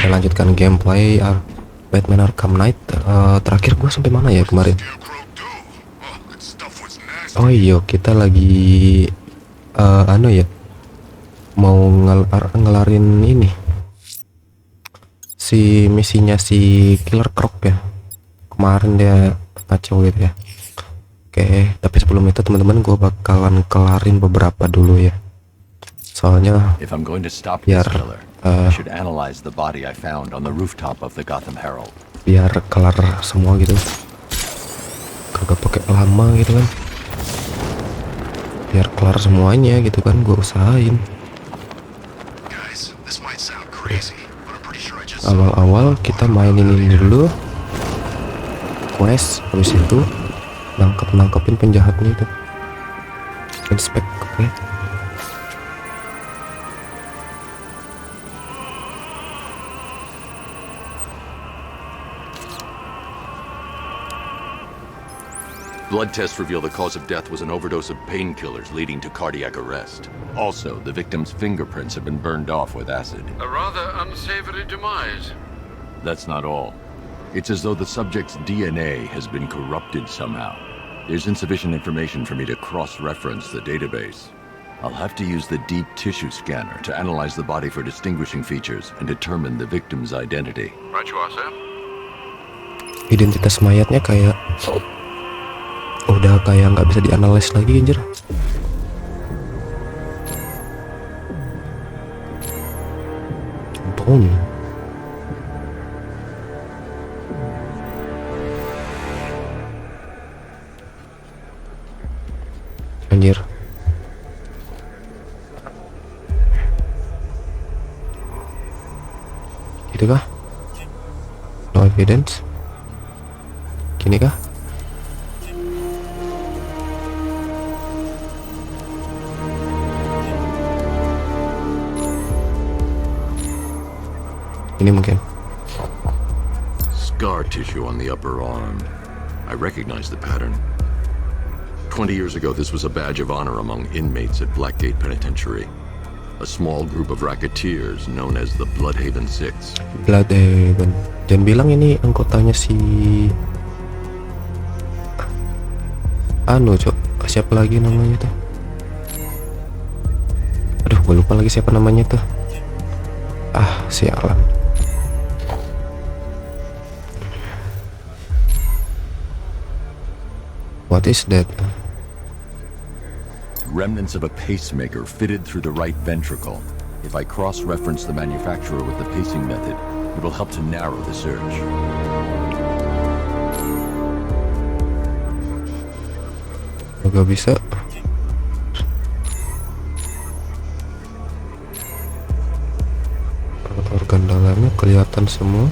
kita lanjutkan gameplay Batman Arkham Knight. Terakhir gua sampai mana ya kemarin? Oh iya, kita lagi ya, mau ngelarin ini si misinya si Killer Croc ya. Kemarin dia kacau gitu ya. Oke, tapi sebelum itu teman-teman, gue bakalan kelarin beberapa dulu ya. Soalnya biar biar kelar semua gitu. Kagak pakai lama gitu kan. Biar kelar semuanya gitu kan, gue usahain. Awal-awal kita mainin ini dulu. Quest, habis itu nangkepin penjahatnya itu. Inspect, oke. Blood tests reveal the cause of death was an overdose of painkillers leading to cardiac arrest. Also, the victim's fingerprints have been burned off with acid. A rather unsavory demise. That's not all. It's as though the subject's DNA has been corrupted somehow. There's insufficient information for me to cross-reference the database. I'll have to use the deep tissue scanner to analyze the body for distinguishing features and determine the victim's identity. Right you are, sir. Identitas mayatnya kayak udah kayak nggak bisa dianalisis lagi, anjir. Bone. Anjir. Gitu kah? No evidence. Gini kah? Ini mungkin. Scar tissue on the upper arm. I recognize the pattern. 20 years ago, this was a badge of honor among inmates at Blackgate Penitentiary. A small group of racketeers known as the Bloodhaven Six. Bloodhaven. Jangan bilang ini anggotanya si Cok. Siapa lagi namanya tuh? Aduh, gue lupa lagi siapa namanya tuh. Sialan. What is that? Remnants of a pacemaker fitted through the right ventricle. If I cross-reference the manufacturer with the pacing method, it will help to narrow the search. Gak bisa. Organ dalamnya kelihatan semua.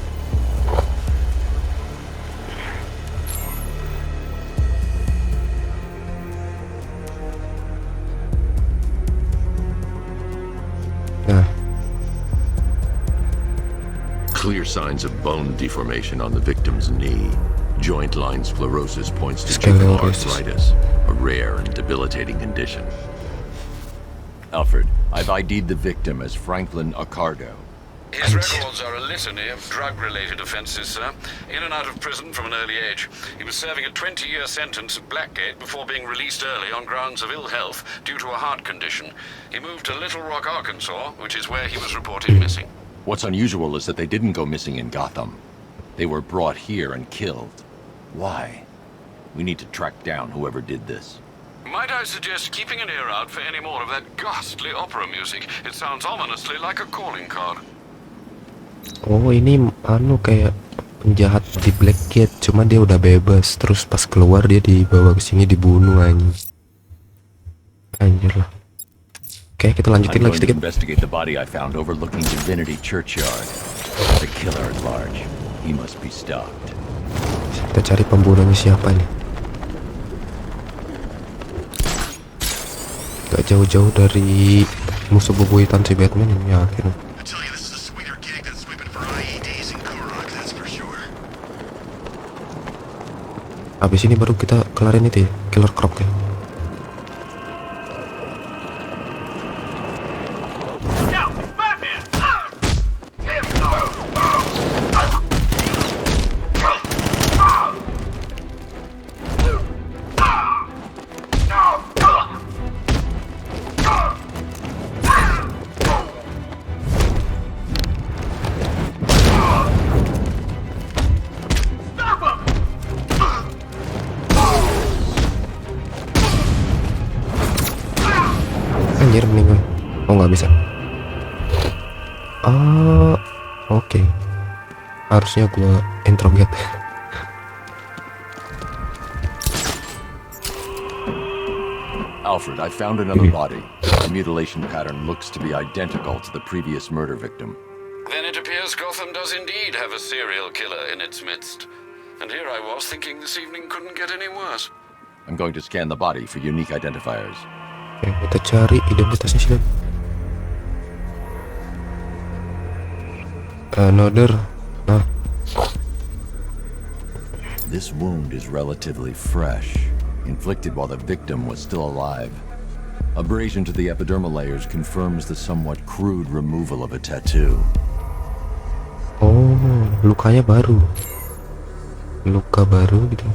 Clear signs of bone deformation on the victim's knee. Joint line sclerosis points to juvenile arthritis, a rare and debilitating condition. Alfred, I've ID'd the victim as Franklin Accardo. His records are a litany of drug-related offences, sir. In and out of prison from an early age. He was serving a 20-year sentence at Blackgate before being released early on grounds of ill health due to a heart condition. He moved to Little Rock, Arkansas, which is where he was reported missing. What's unusual is that they didn't go missing in Gotham. They were brought here and killed. Why? We need to track down whoever did this. Might I suggest keeping an ear out for any more of that ghastly opera music? It sounds ominously like a calling card. Oh, ini kayak penjahat di Blackgate, cuma dia udah bebas, terus pas keluar dia dibawa ke sini dibunuh anjir lah. Oke, kita lanjutin lagi sedikit. Investigate the body I found overlooking Divinity Churchyard. The killer at large. He must be stopped. Kita cari pembunuhnya siapa nih. Gak jauh-jauh dari musuh bebuyutan si Batman ini, yakin. Habis ini baru kita kelarin itu ya, Killer Croc ya. Anjir, meninggal. Oh, nggak bisa. Oke. Harusnya gua interrogate. Alfred, I found another body. The mutilation pattern looks to be identical to the previous murder victim. Then it appears Gotham does indeed have a serial killer in its midst. And here I was thinking this evening couldn't get any worse. I'm going to scan the body for unique identifiers. Oke, kita cari identitasnya sih. Another. Nah, This wound is relatively fresh, inflicted while the victim was still alive. Abrasion to the epidermal layers confirms the somewhat crude removal of a tattoo. oh, lukanya baru. Luka baru gitu.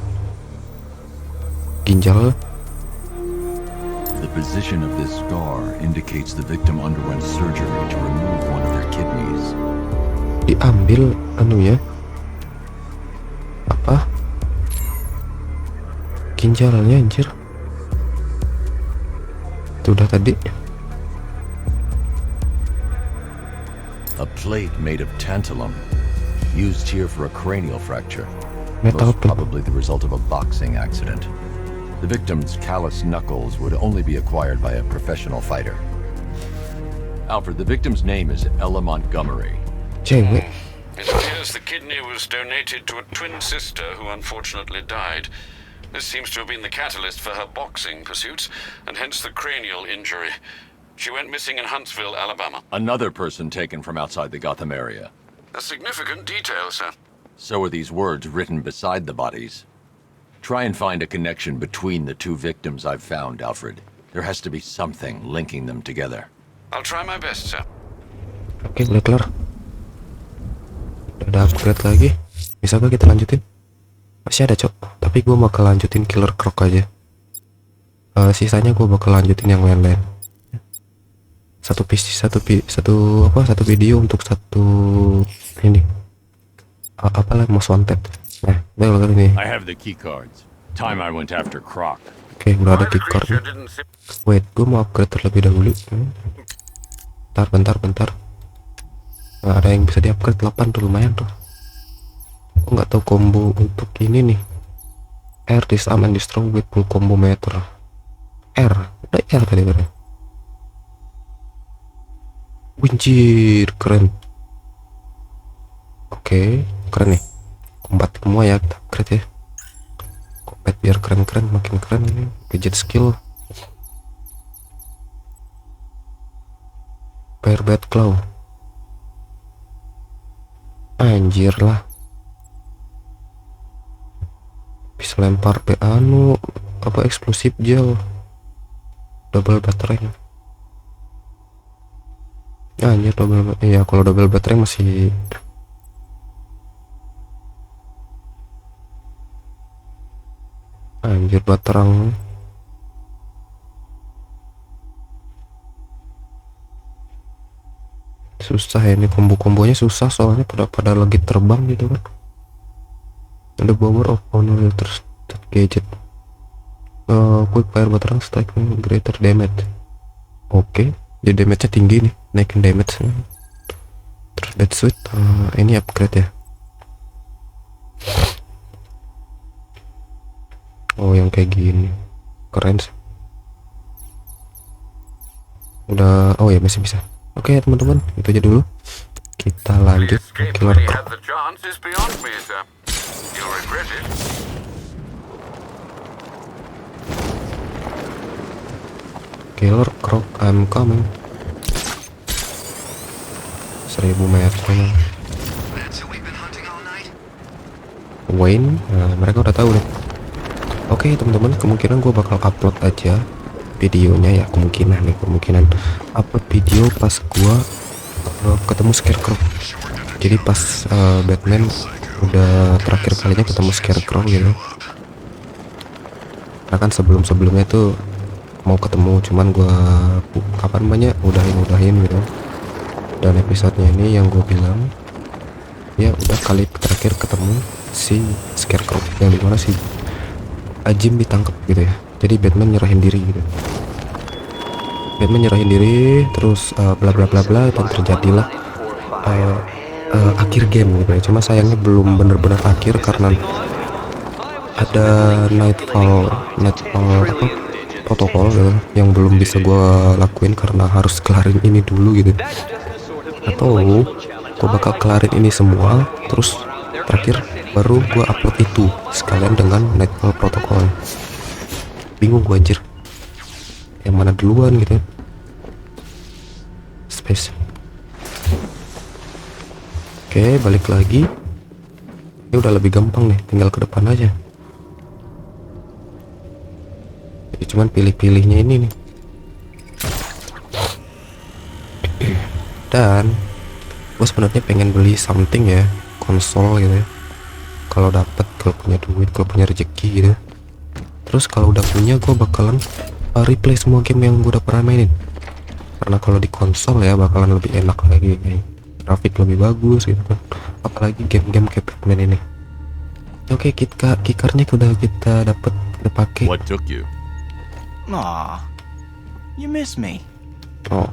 Ginjal. The position of this scar indicates the victim underwent surgery to remove one of their kidneys. Diambil anunya. Apa? Ginjalnya anjir. Itu udah tadi. A plate made of tantalum, used here for a cranial fracture. Metal Most plate. probably the result of a boxing accident. The victim's calloused knuckles would only be acquired by a professional fighter. Alfred, the victim's name is Ella Montgomery. Cewek. It appears the kidney was donated to a twin sister who unfortunately died. This seems to have been the catalyst for her boxing pursuits, and hence the cranial injury. She went missing in Huntsville, Alabama. Another person taken from outside the Gotham area. A significant detail, sir. So are these words written beside the bodies. Try and find a connection between the two victims I've found, Alfred. There has to be something linking them together. I'll try my best, sir. Oke, udah kelar. Udah ada upgrade lagi. Bisa gak kita lanjutin? Masih ada, Cok. Tapi gue bakal lanjutin Killer Croc aja. Sisanya gue bakal lanjutin yang lain-lain. Satu video untuk satu ini. Apalah most wanted. Nah, udah kali ini. I have the key cards. Time I went after Croc. Oke, udah ada keycard. Wait, gue mau upgrade terlebih dahulu. Bentar. Nah, ada yang bisa di-upgrade 8 tuh, lumayan tuh. Aku nggak tahu combo untuk ini nih. R disarm and destroy with full combo meter. R, udah R tadi berarti. Winjir, keren. Oke, keren nih. Combat semua ya, kita upgrade ya. Combat biar keren-keren, makin keren ini. Gadget skill. Barebat claw. Anjir lah. Bisa lempar apa eksplosif gel. Double batarang. Anjir double. Iya, kalau double batarang masih anjir batarang. Susah ya ini, kombonya susah soalnya pada lagi terbang gitu kan. Ada power of honor terus gadget. Quick fire batarang strike greater damage. Oke, jadi damage-nya tinggi nih, naikin damage. Terus bad suit, ini upgrade ya. Oh, yang kayak gini keren sih. Udah, oh ya masih bisa. Oke teman-teman, itu aja dulu. Kita lanjut ke Killer Croc. Killer Croc, I'm coming. 1000 meter. Wayne, nah, mereka udah tahu deh. Oke teman-teman, kemungkinan gue bakal upload aja videonya ya, kemungkinan upload video pas gue ketemu Scarecrow. Jadi pas Batman udah terakhir kalinya ketemu Scarecrow gitu. Karena kan sebelumnya tuh mau ketemu, cuman gue kapan banyak udahin gitu. Dan episodenya ini yang gue bilang ya udah kali terakhir ketemu si Scarecrow, yang dimana si Ajim ditangkap gitu ya. Jadi Batman nyerahin diri gitu. Batman nyerahin diri, terus bla bla bla bla, dan terjadilah akhir game gitu ya. Cuma sayangnya belum bener-bener akhir karena ada nightfall apa protokol gitu, yang belum bisa gua lakuin karena harus kelarin ini dulu gitu. Atau gua bakal kelarin ini semua, terus terakhir baru gua upload itu sekalian dengan nightfall protokol. Bingung gua anjir, yang mana duluan gitu. Space. Oke, balik lagi. Ini udah lebih gampang nih, tinggal ke depan aja. Jadi cuman pilih-pilihnya ini nih. Dan gue sebenarnya pengen beli something ya, konsol gitu ya. Kalau dapet, kalau punya duit, kalau punya rezeki gitu. Terus kalau udah punya, gue bakalan replay semua game yang gue udah pernah mainin. Karena kalau di konsol ya bakalan lebih enak lagi, kayak grafik lebih bagus gitu kan. Apalagi game-game kayak Batman ini. Oke, kikarnya udah kita dapet, udah pakai. What took you? Aw, you miss me. Oh.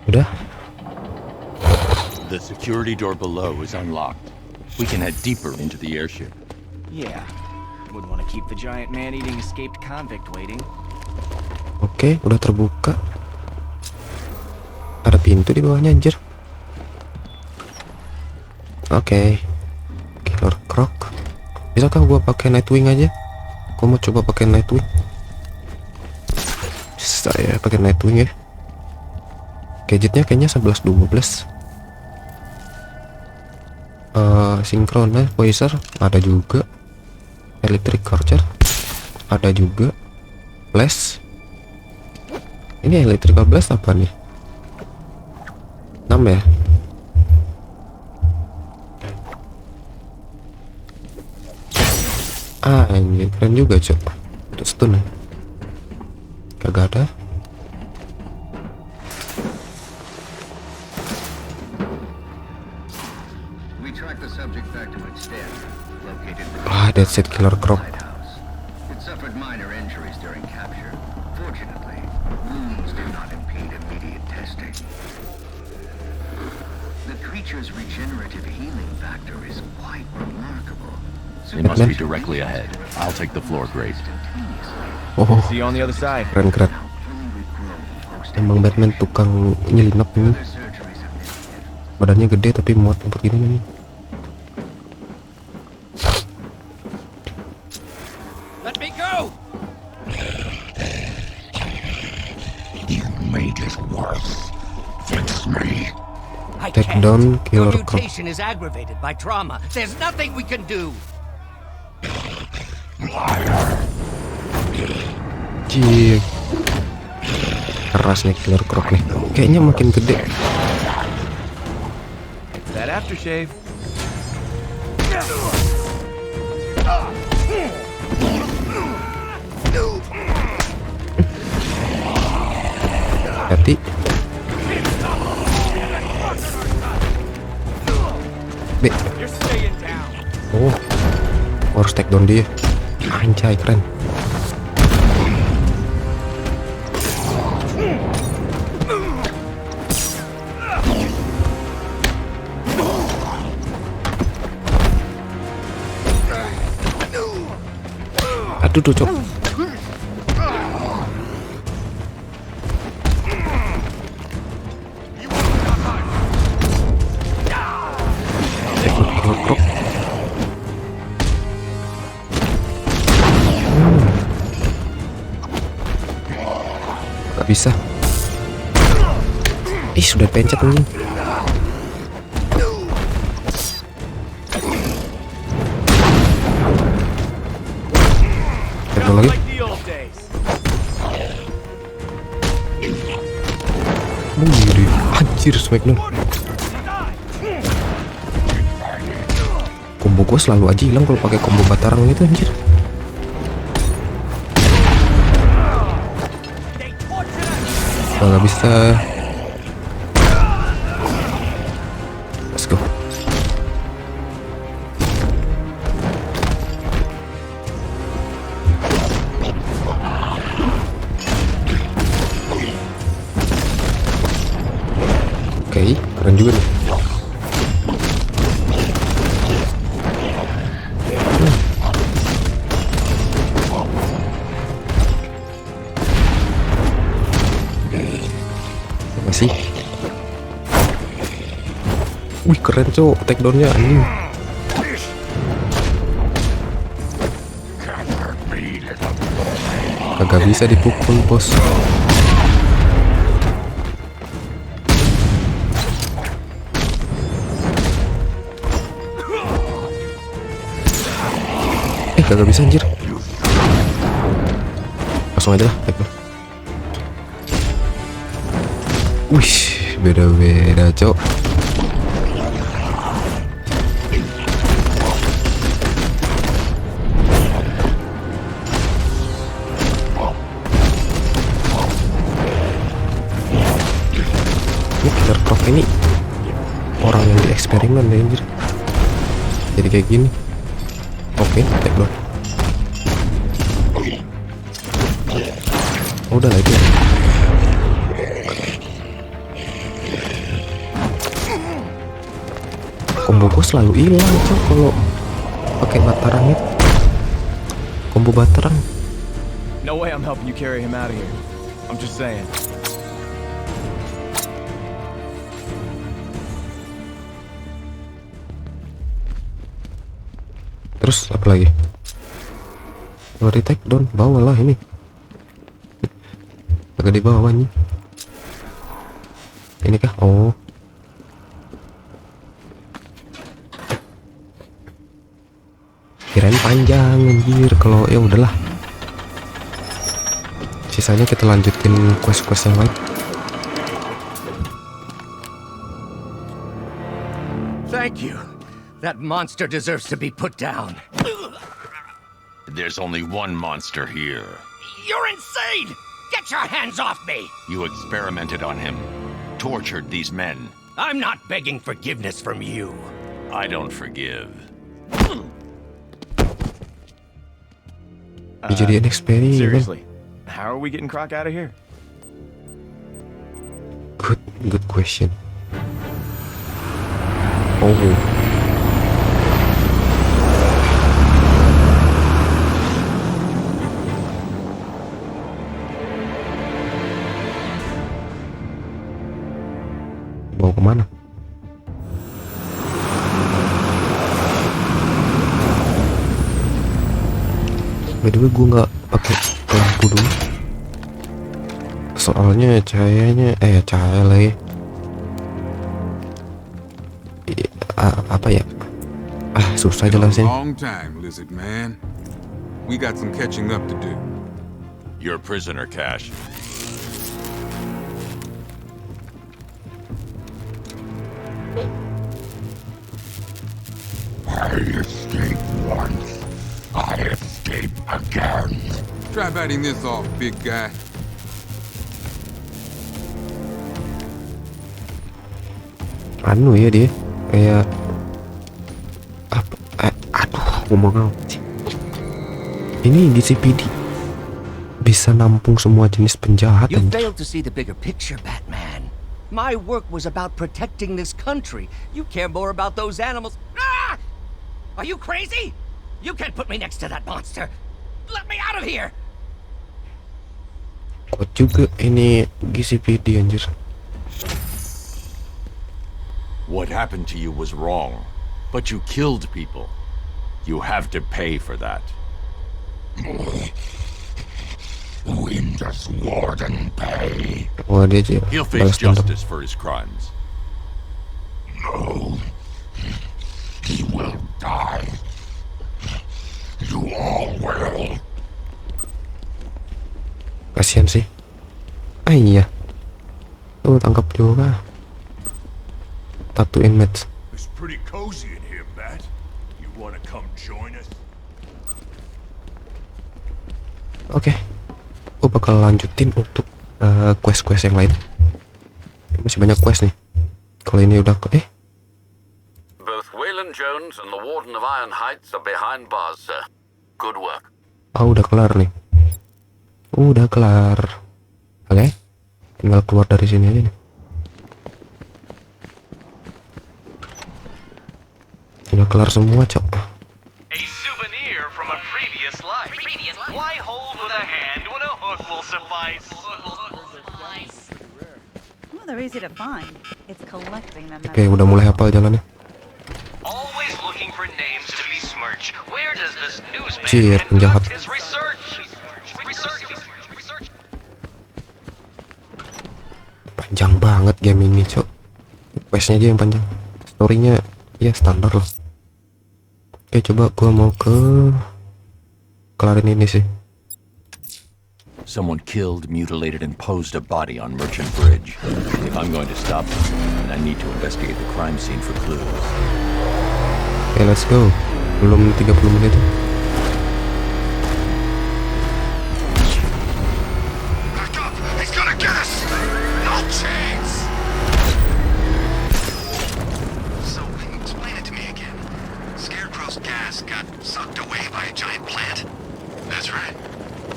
Udah. The security door below is unlocked. We can head deeper into the airship. Yeah, wouldn't want to keep the giant man-eating escaped convict waiting. Oke, udah terbuka. Ada pintu di bawahnya anjir. Oke. Killer Croc. Bisakah gua pakai Nightwing aja? Gua mau coba pakai Nightwing. Saya pakai Nightwing ya. Gadgetnya kayaknya 11-12. Synchronizer ada juga. Electric Charger ada juga. Flash. Ini electrical blast apa nih? 6 ya. Ini keren juga cok. Untuk stun ya. Kagak ada. That's it, Killer Croc. It suffered minor injuries during capture. Fortunately, wounds did not impede immediate testing. The creature's regenerative healing factor is quite remarkable. They must be directly ahead. I'll take the floor grade. Oh, See you on the other side. keren. Emang Batman tukang nyelinap ini. Badannya gede tapi muat tempat gini nih. Let me go. You made it worse. Fix me. I Take can't. down Your Killer Croc. mutation is aggravated by trauma. There's nothing we can do. Cih, keras nih Killer Croc nih. Kayaknya makin gede. That aftershave. Hati. B. You're staying down. Oh, harus take down dia. Anjay, keren. Aduh, cocok. Killer Croc. Gak bisa. Ih, sudah pencet nih. Ada lagi. Like the old days. Wih, anjir, smackdown. Combo gue selalu aja hilang kalau pakai combo batarang itu anjir. Nggak bisa. Let's go. Keren juga nih. Masih. Wih keren cok, takedownnya anjing. Kagak bisa dipukul bos. Kagak bisa anjir. Langsung aja lah takedown. Wih beda-beda cok. Killer Croc ini orang yang dieksperimen deh anjir. Jadi kayak gini. Oke, takedown. Oh, udah lah itu. Combo gue selalu hilang cok kalau pakai batarang itu. Combo batarang. No way I'm helping you carry him out of here. I'm just saying. Terus apa lagi? Kalau di takedown bawalah ini. Agak di bawah nih. Ini kah? Oh. Kirain panjang anjir. Kalau ya udahlah. Sisanya kita lanjutin quest-quest yang lain. Thank you. That monster deserves to be put down. There's only one monster here. You're insane! Get your hands off me! You experimented on him, tortured these men. I'm not begging forgiveness from you. I don't forgive. Dijadiin eksperimen. Seriously, how are we getting Croc out of here? Good question. Oh. Bawa kemana? By the way gue nggak pakai lampu dulu. Soalnya cahayanya cahaya lagi. Apa ya? Susah jelasin. Long time, lizard man. We got some catching up to do. You're a prisoner, Cash. I escaped once. I escape again. Try biting this off, big guy. Anu ya dia kayak apa? Aduh, ngomong apa sih? Ini di CPD bisa nampung semua jenis penjahat. You failed to see the bigger picture, Batman. My work was about protecting this country. You care more about those animals. Ah! Are you crazy? You can't put me next to that monster. Let me out of here. Kok juga ini GCPD anjir. What happened to you was wrong, but you killed people. You have to pay for that. When does Warden pay? Wah dia aja He'll face balas dendam. justice for his crimes. No. He will die. You all will. Kasian sih. Iya. Tuh tangkap juga. Tattoo inmates. It's pretty cozy in here, Bat. You wanna come join us? Oke. Gue bakal lanjutin untuk quest-quest yang lain. Masih banyak quest nih. Kalau ini udah Both Waylon Jones and the Warden of Iron Heights are behind bars, sir. Good work. udah kelar nih. Udah kelar. Oke. Tinggal keluar dari sini aja nih. Udah kelar semua, Cok. A souvenir from a previous life. Why hold with a hand when a hook will suffice? Well, they're easy to find. It's collecting them. Oke, udah mulai hafal jalannya. Always looking for names to besmirch. Where does this newsman Cier, penjahat. conduct his research? Panjang banget game ini, Cok. Questnya aja yang panjang. Storynya ya standar lah. Oke, coba gua mau kelarin ini sih. Someone killed, mutilated, and posed a body on Merchant Bridge. If I'm going to stop them, then I need to investigate the crime scene for clues. Oke, let's go. Belum 30 menit. Back up! He's gonna get us! No chance! So, explain it to me again. Scarecrow's gas got sucked away by a giant plant? That's right.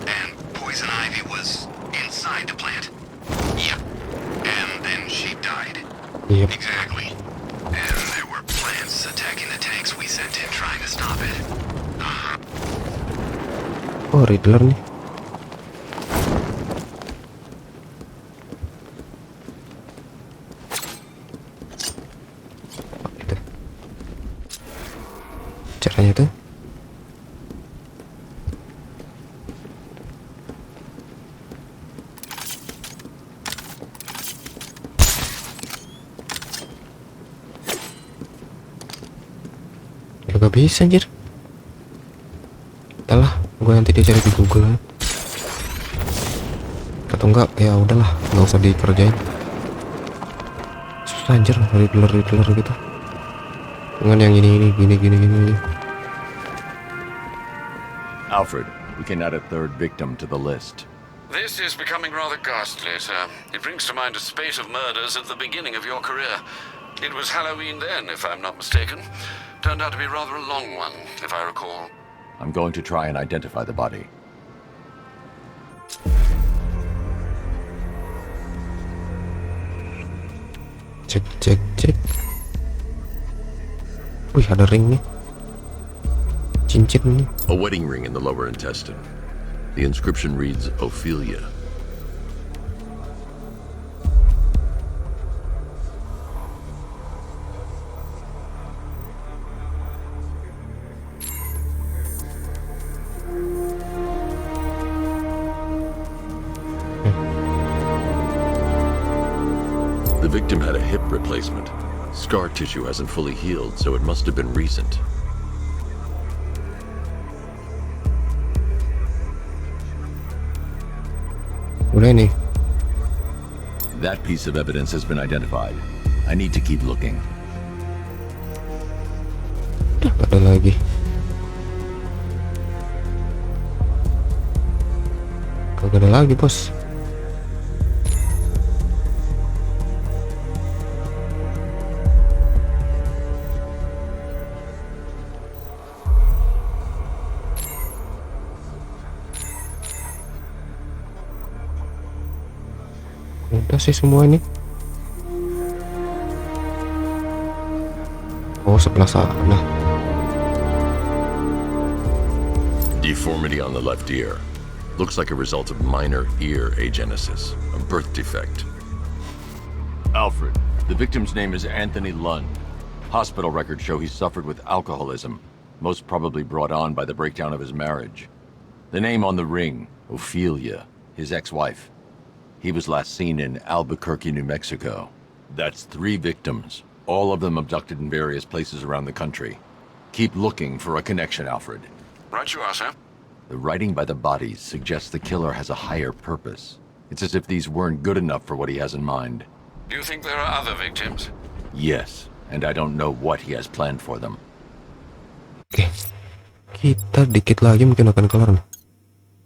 And Poison Ivy was inside the plant? Yep. And then she died? Yep. Exactly. And there were plants attacking the tanks we sent in trying to stop it. Oh, Riddler nih. Oh, gitu. Caranya tuh. Gak bisa anjir. Entahlah, gue nanti dia cari di Google. Atau enggak, ya udahlah, nggak usah dikerjain. Susah anjir, Riddler gitu. Dengan yang gini. Alfred, we can add a third victim to the list. This is becoming rather ghastly, sir. It brings to mind a spate of murders at the beginning of your career. It was Halloween then, if I'm not mistaken. Turned out to be rather a long one, if I recall. I'm going to try and identify the body. Cek. Wih, ada ring nih. Cincin nih. A wedding ring in the lower intestine. The inscription reads Ophelia. The victim had a hip replacement. Scar tissue hasn't fully healed, so it must have been recent. Udah nih. That piece of evidence has been identified. I need to keep looking. Gak ada lagi. Gak ada lagi, bos. Udah sih semua ini. Oh, sebelah sana. Deformity on the left ear. Looks like a result of minor ear agenesis, a birth defect. Alfred, the victim's name is Anthony Lund. Hospital records show he suffered with alcoholism, most probably brought on by the breakdown of his marriage. The name on the ring, Ophelia, his ex-wife. He was last seen in Albuquerque, New Mexico. That's 3 victims, all of them abducted in various places around the country. Keep looking for a connection, Alfred. Right you are, sir. The writing by the bodies suggests the killer has a higher purpose. It's as if these weren't good enough for what he has in mind. Do you think there are other victims? Yes, and I don't know what he has planned for them. Oke. Kita dikit lagi mungkin akan kelar.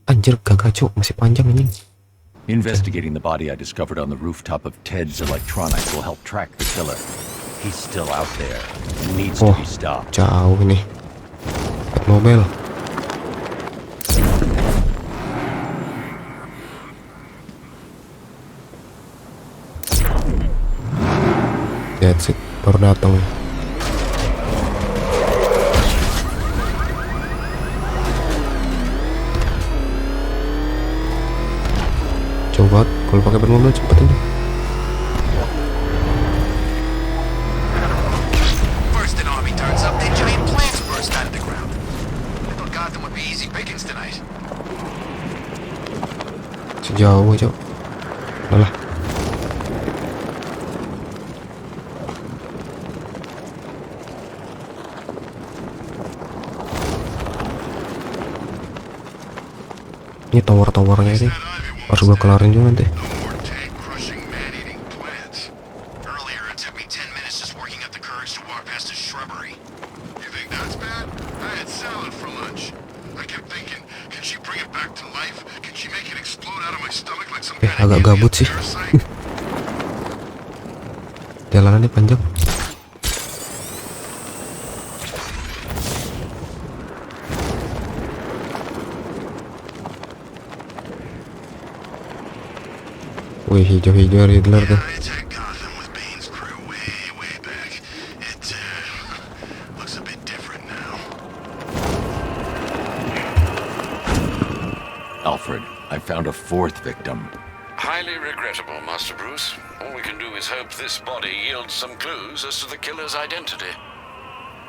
Anjir, gagah cuk, masih panjang ini. Investigating the body I discovered on the rooftop of Ted's Electronics will help track the killer. He's still out there. He needs to be stopped. Jauh ini. Mobil. That's it. Baru datang. Kalau pakai ban mobil cepet ini. First an army turns up, then giant plants burst out of the ground. I thought Gotham would be easy pickings tonight. Sejauh aja. Alah. Ini tower-towernya ini harus gua kelarin juga nanti. Agak gabut sih. Jalanannya panjang. Wih, hijau-hijau Riddler tuh. Alfred, I found a fourth victim. Highly regrettable, Master Bruce. All we can do is hope this body yields some clues as to the killer's identity.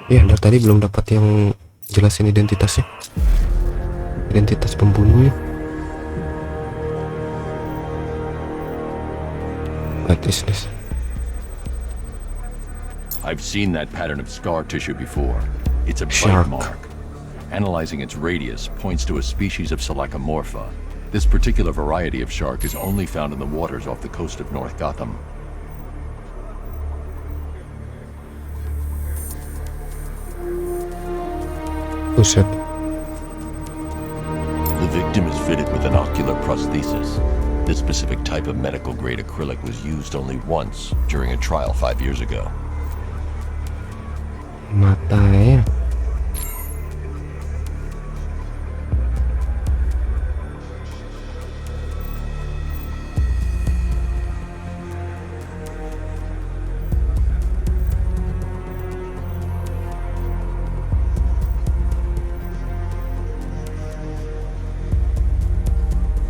Iya, dari tadi belum dapat yang jelasin identitasnya. Identitas pembunuhnya. What is this? I've seen that pattern of scar tissue before. It's a Shark. bite mark. Analyzing its radius points to a species of Selachomorpha. This particular variety of shark is only found in the waters off the coast of North Gotham. Buset. The victim is fitted with an ocular prosthesis. This specific type of medical-grade acrylic was used only once during a trial 5 years ago. Matanya.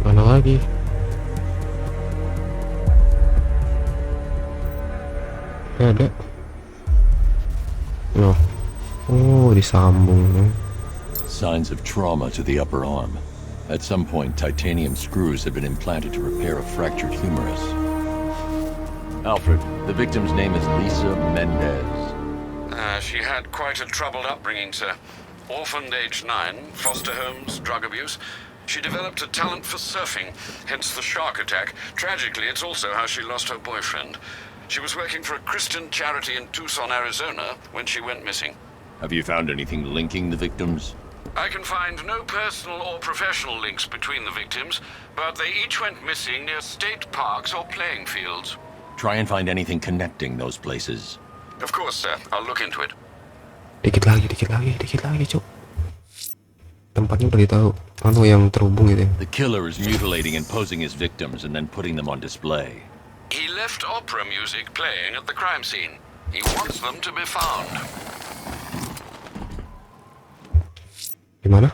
Mana lagi? Ada. No. Oh, disambung. Signs of trauma to the upper arm. At some point, titanium screws have been implanted to repair a fractured humerus. Alfred, the victim's name is Lisa Mendez. She had quite a troubled upbringing, sir. Orphaned aged 9, foster homes, drug abuse. She developed a talent for surfing, hence the shark attack. Tragically, it's also how she lost her boyfriend. She was working for a Christian charity in Tucson, Arizona, when she went missing. Have you found anything linking the victims? I can find no personal or professional links between the victims, but they each went missing near state parks or playing fields. Try and find anything connecting those places. Of course, sir. I'll look into it. Dikit lagi, cuk. Tempatnya udah ditahu. Anu yang terhubung gitu. The killer is mutilating and posing as victims and then putting them on display. He left opera music playing at the crime scene. He wants them to be found. Gimana?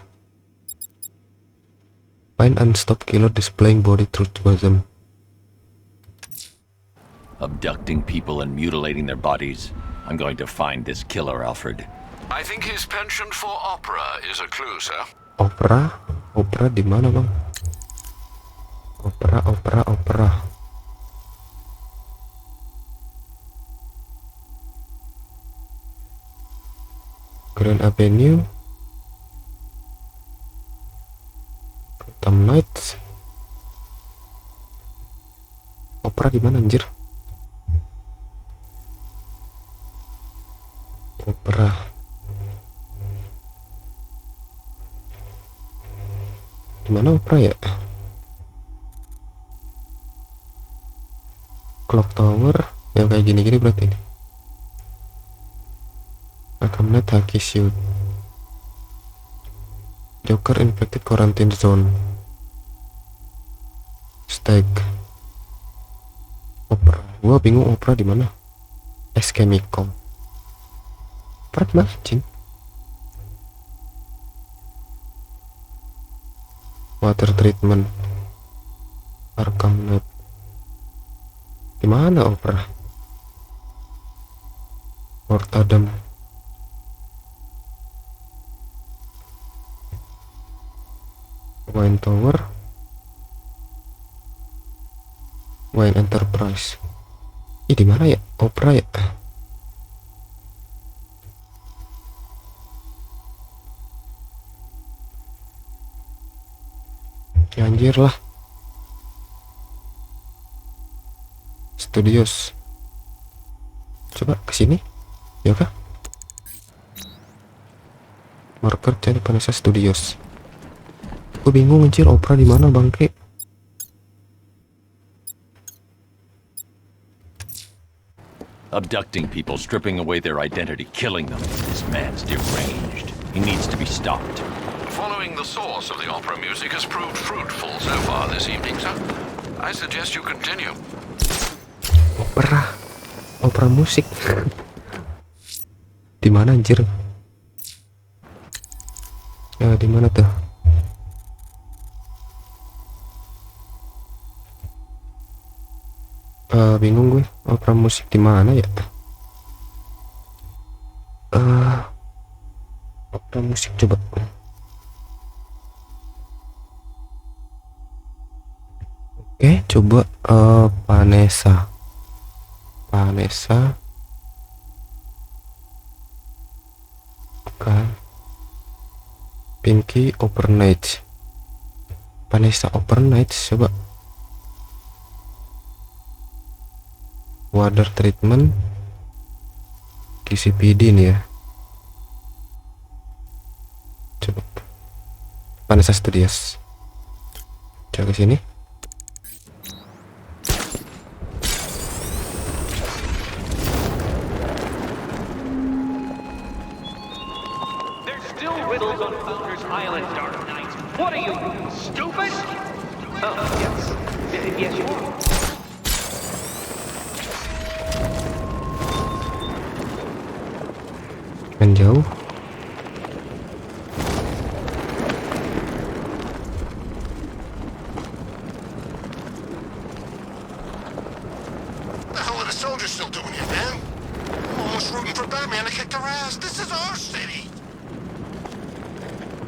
Find and stop killer displaying body tourism. Abducting people and mutilating their bodies. I'm going to find this killer, Alfred. I think his penchant for opera is a clue, sir. Opera? Opera di mana, Bang? Opera. Grand Avenue. Gotham Knights. Opera di mana, anjir? Opera. Di mana opera ya? Clock Tower yang kayak gini-gini berarti ini. Arkham Knight Haki Shield. Joker Infected Quarantine Zone. Stag. Opera. Gua bingung opera di mana? Chemical. Opera di mana, cing? Water treatment. Arkham Knight. Gimana opera? Mortadam. Wine Tower. Wine Enterprise. Ih, di mana ya? Opera ya? Ya, anjir lah. Studios. Coba ke sini. Ya kah? Marker cari Vanessa Studios. Gue bingung anjir, opera di mana bangke? Abducting people, stripping away their identity, killing them. This man's deranged. He needs to be stopped. Following the source of the opera music has proved fruitful so far this evening, sir. I suggest you continue. Opera musik. Di mana anjir? Ya, di mana tuh? Bingung gue. Opera musik di mana ya? Opera musik coba. Oke, coba Vanessa. Bukan. Pinky Overnight. Vanessa Overnight, coba. Water treatment KCPD nih ya. Coba Vanessa Studios. Coba ke sini. There's still riddles on Founders Island, Dark Knight. What are you, stupid? Oh, yes. Yes, you are. Kan jauh. The hell are the soldiers still doing here, man? I'm almost rooting for Batman to kick their ass. This is our city.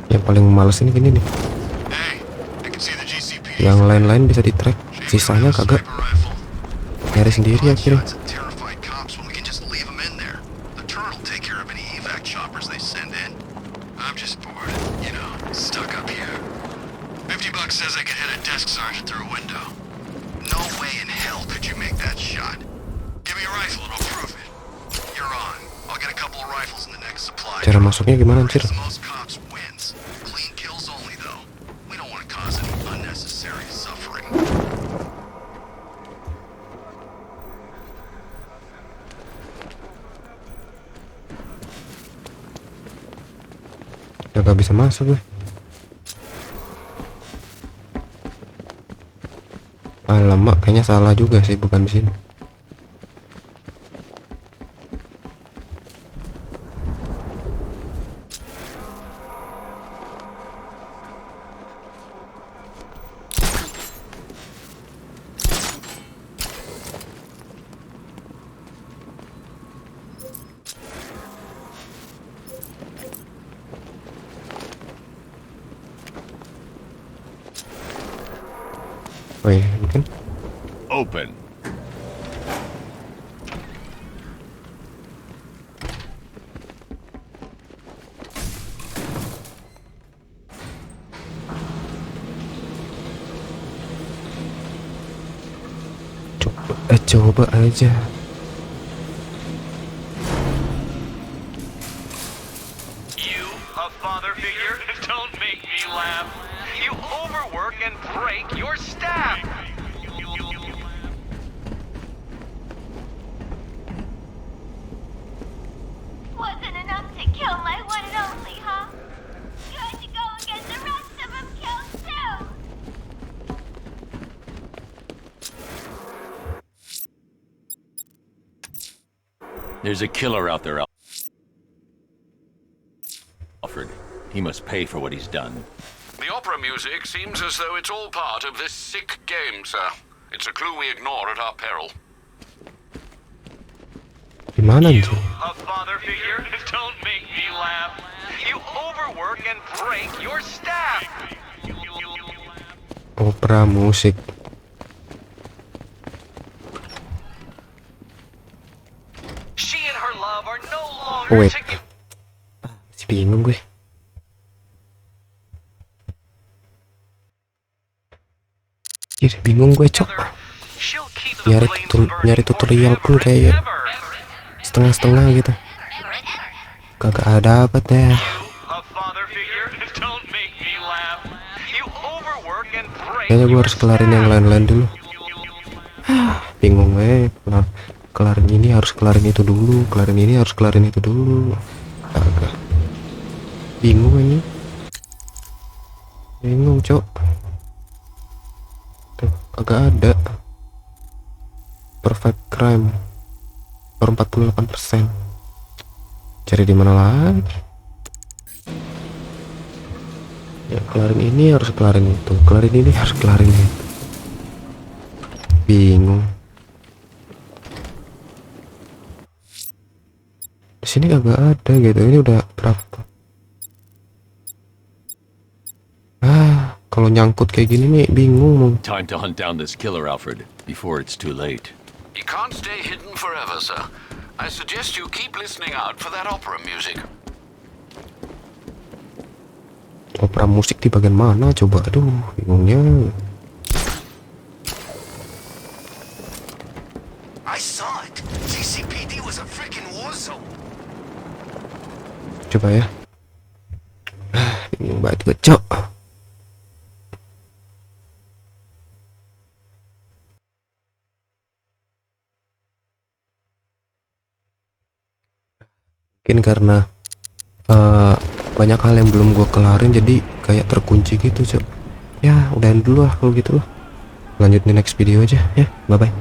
Yang paling males ini gini nih. Hey, I can see the GCP. Yang lain-lain bisa di track, sisanya kagak. Nyari sendiri akhirnya. Terrified cops when we can just leave them in there. The turret will take care of any evac choppers they send in. I'm just bored, you know, stuck up here. $50 says I can hit a desk sergeant through a window. No way in hell could you make that shot. Give me a rifle and I'll prove it. You're on. I'll get a couple of rifles in the next supply. Cara masuknya gimana anjir? The most cops wins. Clean kills only though. We don't want to cause any unnecessary suffering. Ya gak bisa masuk gue. Alamak, kayaknya salah juga sih, bukan di sini. Oh iya, mungkin. Open. Coba aja. You, a father figure? Don't make me laugh. You overwork and break your staff. Wasn't enough to kill my one and only, huh? You had to go and get the rest of them killed too. There's a killer out there, Alfred. He must pay for what he's done. The opera music seems as though it's all part of this sick game, sir. It's a clue we ignore at our peril. Mana anjir? A father figure? Don't make me laugh. You overwork and break your staff. Opera musik. She and her love are no longer Wait. together. Masih bingung gue. Jadi bingung gue, Cok. Nyari tutorial pun kayak setengah-setengah gitu. Kagak ada apa deh. Kayaknya gue harus kelarin yang lain-lain dulu. Bingung gue. Kelarin ini harus kelarin itu dulu. Kelarin ini harus kelarin itu dulu. Kagak. Bingung ini. Bingung, Cok. Tuh, kagak ada. Perfect crime. Baru 48%. Cari di mana lagi? Ya, kelarin ini harus kelarin itu. Kelarin ini harus kelarin itu. Bingung. Di sini kagak ada gitu. Ini udah berapa? Kalau nyangkut kayak gini nih bingung. Time to hunt down this killer, Alfred, before it's too late. You can't stay hidden forever, sir. I suggest you keep listening out for that opera music. Opera musik di bagian mana coba? Aduh, bingungnya. I saw it. CCPD was a freaking war zone. Coba ya. Bingung banget gue, Cok. Mungkin karena banyak hal yang belum gue kelarin jadi kayak terkunci gitu, Cok. Ya udahin dulu lah kalau gitu loh. Lanjut di next video aja ya. Bye bye.